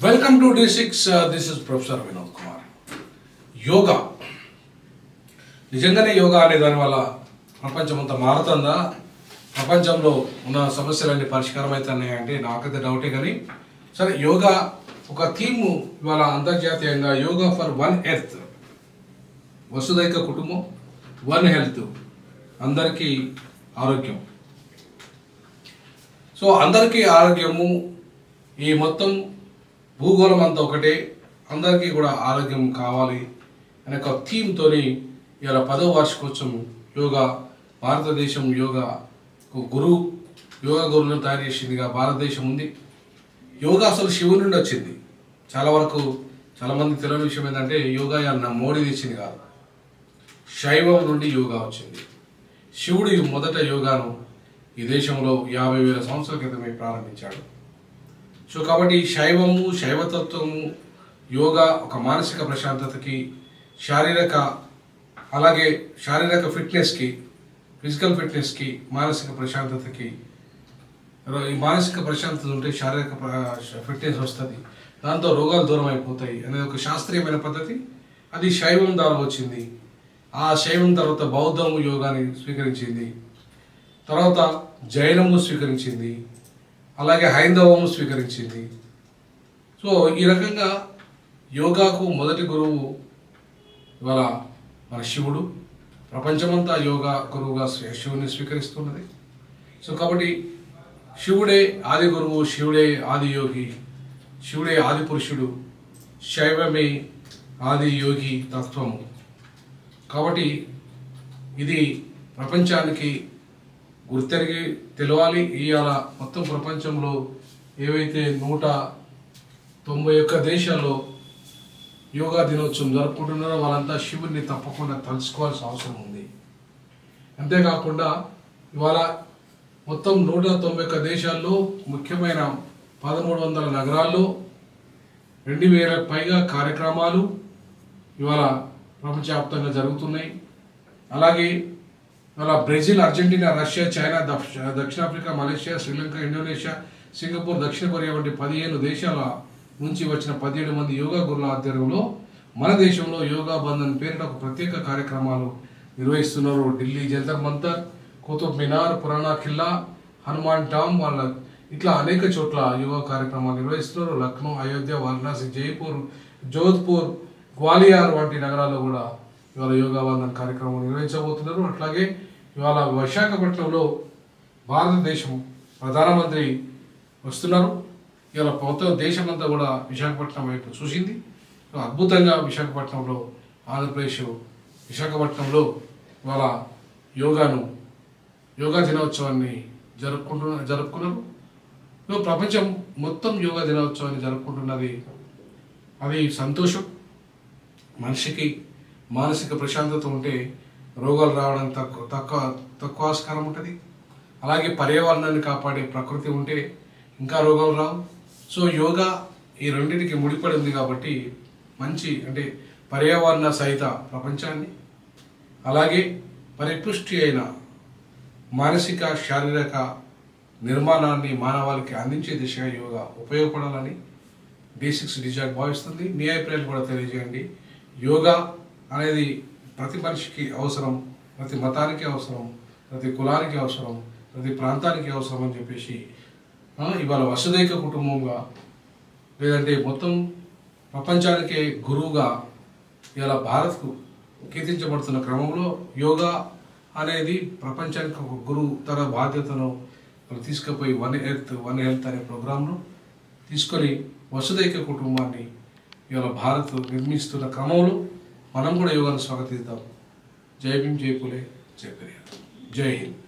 Welcome to D6. This is Professor Vinod Kumar. Yoga నిజంగానే యోగా అనే దాని వల్ల ప్రపంచం అంతా మారుతుందా? ప్రపంచంలో ఉన్న సమస్యలన్నీ పరిష్కారం అవుతున్నాయంటే నాకైతే డౌటే. కానీ సరే, యోగా ఒక థీమ్ ఇవాళ అంతర్జాతీయంగా యోగా ఫర్ వన్ ఎర్త్, వసుదైక కుటుంబం, వన్ హెల్త్, అందరికీ ఆరోగ్యం. సో అందరికీ ఆరోగ్యము, ఈ మొత్తం భూగోళం అంతా ఒకటే, అందరికీ కూడా ఆరోగ్యం కావాలి అనే ఒక థీమ్తో ఇలా 10వ వార్షికోత్సవం యోగా, భారతదేశం యోగా గురువులను తయారు చేసిందిగా భారతదేశం ఉంది. యోగా అసలు శివుని నుండి వచ్చింది. చాలా వరకు చాలామంది తెలియని విషయం ఏంటంటే యోగా మోడీ తెచ్చింది కాదు, శైవం నుండి యోగా వచ్చింది. శివుడు మొదట యోగాను ఈ దేశంలో 50,000 సంవత్సరాల క్రితమే ప్రారంభించాడు. సో కాబట్టి శైవము, శైవతత్వము, యోగా ఒక మానసిక ప్రశాంతతకి, శారీరక ఫిట్నెస్కి, ఫిజికల్ ఫిట్నెస్కి, మానసిక ప్రశాంతతకి. ఈ మానసిక ప్రశాంతత ఉంటే శారీరక ఫిట్నెస్ వస్తుంది, దాంతో రోగాలు దూరం అయిపోతాయి అనేది ఒక శాస్త్రీయమైన పద్ధతి. అది శైవం ద్వారా వచ్చింది. ఆ శైవం తర్వాత బౌద్ధము యోగాని స్వీకరించింది, తర్వాత జైనము స్వీకరించింది, అలాగే హైందవము స్వీకరించింది. సో ఈ రకంగా యోగాకు మొదటి గురువు ఇవాళ మన శివుడు. ప్రపంచమంతా యోగా గురువుగా శివుని స్వీకరిస్తున్నది. సో కాబట్టి శివుడే ఆది గురువు, శివుడే ఆది యోగి, శివుడే ఆది పురుషుడు, శైవమే ఆది యోగి తత్వము. కాబట్టి ఇది ప్రపంచానికి గుర్తెరిగి తెలవాలి. ఇవాళ మొత్తం ప్రపంచంలో ఏవైతే 191 దేశాల్లో యోగా దినోత్సవం జరుపుకుంటున్నారో వాళ్ళంతా శివుడిని తప్పకుండా తలుచుకోవాల్సిన అవసరం ఉంది. అంతేకాకుండా ఇవాళ మొత్తం 191 దేశాల్లో ముఖ్యమైన 1300 నగరాల్లో 2000 పైగా కార్యక్రమాలు ఇవాళ ప్రపంచవ్యాప్తంగా జరుగుతున్నాయి. అలాగే ఇవాళ బ్రెజిల్, అర్జెంటీనా, రష్యా, చైనా, దక్షిణాఫ్రికా, మలేషియా, శ్రీలంక, ఇండోనేషియా, సింగపూర్, దక్షిణ కొరియా వంటి 15 దేశాల నుంచి వచ్చిన 17 మంది యోగా గురుల ఆధ్వర్యంలో మన దేశంలో యోగా బంధన్ పేరిట ఒక ప్రత్యేక కార్యక్రమాలు నిర్వహిస్తున్నారు. ఢిల్లీ జంతర్ మంతర్, కుతుబ్ మినార్, పురాణా ఖిల్లా, హనుమాన్ టామ్, వాళ్ళ ఇట్లా అనేక చోట్ల యోగా కార్యక్రమాలు నిర్వహిస్తున్నారు. లక్నో, అయోధ్య, వారణాసి, జైపూర్, జోధ్పూర్, గ్వాలియర్ వంటి నగరాల్లో కూడా ఇవాళ యోగా బంధన్ కార్యక్రమం నిర్వహించబోతున్నారు. అట్లాగే ఇవాళ విశాఖపట్నంలో భారతదేశం ప్రధానమంత్రి వస్తున్నారు. ఇవాళ మొత్తం దేశమంతా కూడా విశాఖపట్నం వైపు చూసింది. అద్భుతంగా విశాఖపట్నంలో, ఆంధ్రప్రదేశ్ విశాఖపట్నంలో ఇవాళ యోగా దినోత్సవాన్ని జరుపుకున్నారు. ప్రపంచం మొత్తం యోగా దినోత్సవాన్ని జరుపుకుంటున్నది. అది సంతోషం. మనిషికి మానసిక ప్రశాంతత ఉంటే రోగాలు రావడానికి తక్కువ ఆస్కారం ఉంటుంది. అలాగే పర్యావరణాన్ని కాపాడే ప్రకృతి ఉంటే ఇంకా రోగాలు రావు. సో యోగా ఈ రెండింటికి ముడిపడి ఉంది కాబట్టి మంచి, అంటే పర్యావరణ సహిత ప్రపంచాన్ని, అలాగే పరిపుష్టి అయిన మానసిక శారీరక నిర్మాణాన్ని మానవాళికి అందించే దిశగా యోగా ఉపయోగపడాలని D6 డిజైన్ భావిస్తుంది. మీ అభిప్రాయాలు కూడా తెలియజేయండి. యోగా అనేది ప్రతి మనిషికి అవసరం, ప్రతి మతానికి అవసరం, ప్రతి కులానికి అవసరం, ప్రతి ప్రాంతానికి అవసరం అని చెప్పేసి ఇవాళ వసుదైక కుటుంబంగా, లేదంటే మొత్తం ప్రపంచానికే గురువుగా ఇవాళ భారత్కు కీర్తించబడుతున్న క్రమంలో యోగా అనేది ప్రపంచానికి ఒక గురువు తన బాధ్యతను తీసుకుపోయి వన్ ఎర్త్ వన్ హెల్త్ అనే ప్రోగ్రాంను తీసుకొని వసుదైక కుటుంబాన్ని ఇవాళ భారత్ నిర్మిస్తున్న క్రమంలో మనం కూడా యోగాను స్వాగతిద్దాం. జై భీమ్, జై పులే, జై పెరియార్, జై హింద్.